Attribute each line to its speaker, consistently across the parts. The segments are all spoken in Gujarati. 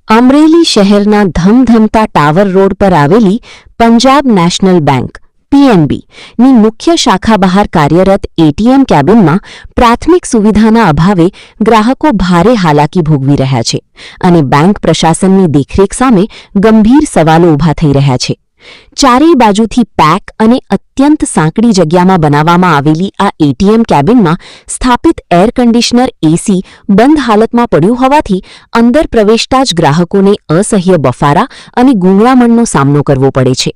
Speaker 1: અમરેલી શહેરના ધમધમતા ટાવર રોડ પર આવેલી પંજાબ નેશનલ બેંક પીએનબી ની મુખ્ય શાખા બહાર કાર્યરત એટીએમ કેબિનમાં પ્રાથમિક સુવિધાના અભાવે ગ્રાહકો ભારે હાલાકી ભોગવી રહ્યા છે અને બેંક પ્રશાસનની દેખરેખ સામે ગંભીર સવાલો ઊભા થઈ રહ્યા છે। ચારેય બાજુથી પેક અને અત્યંત સાંકડી જગ્યામાં બનાવવામાં આવેલી આ એટીએમ કેબિનમાં સ્થાપિત એર કન્ડિશનર એસી બંધ હાલતમાં પડ્યું હોવાથી અંદર પ્રવેશતા જ ગ્રાહકોને અસહ્ય બફારા અને ગૂંગળામણનો સામનો કરવો પડે છે।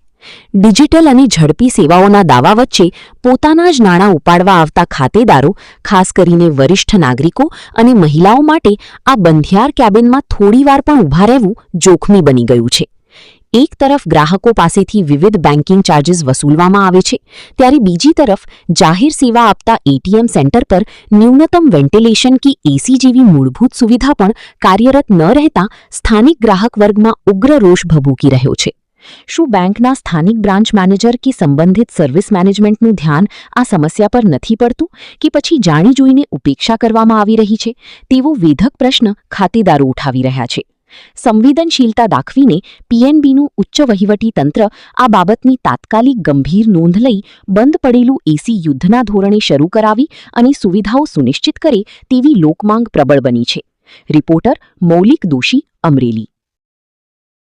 Speaker 1: ડિજિટલ અને ઝડપી સેવાઓના દાવા વચ્ચે પોતાના જ નાણાં ઉપાડવા આવતા ખાતેદારો, ખાસ કરીને વરિષ્ઠ નાગરિકો અને મહિલાઓ માટે આ બંધિયાર કેબિનમાં થોડીવાર પણ ઊભા રહેવું જોખમી બની ગયું છે। એક તરફ ગ્રાહકો પાસેથી વિવિધ બેન્કિંગ ચાર્જીસ વસૂલવામાં આવે છે, ત્યારે બીજી તરફ જાહેર સેવા આપતા એટીએમ સેન્ટર પર ન્યૂનતમ વેન્ટિલેશન કે એસી જેવી મૂળભૂત સુવિધા પણ કાર્યરત ન રહેતા સ્થાનિક ગ્રાહક વર્ગમાં ઉગ્ર રોષ ભભૂકી રહ્યો છે। શું બેંકના સ્થાનિક બ્રાન્ચ મેનેજર કે સંબંધિત સર્વિસ મેનેજમેન્ટનું ધ્યાન આ સમસ્યા પર નથી પડતું કે પછી જાણી જોઈને ઉપેક્ષા કરવામાં આવી રહી છે તેવો વેધક પ્રશ્ન ખાતેદારો ઉઠાવી રહ્યા છે। સંવેદનશીલતા દાખવીને પીએનબીનું ઉચ્ચ વહીવટી તંત્ર આ બાબતની તાત્કાલિક ગંભીર નોંધ લઈ બંધ પડેલું એસી યુદ્ધના ધોરણે શરૂ કરાવી અને સુવિધાઓ સુનિશ્ચિત કરે તેવી લોકમાંગ પ્રબળ બની છે। રિપોર્ટર મૌલિક દોશી, અમરેલી।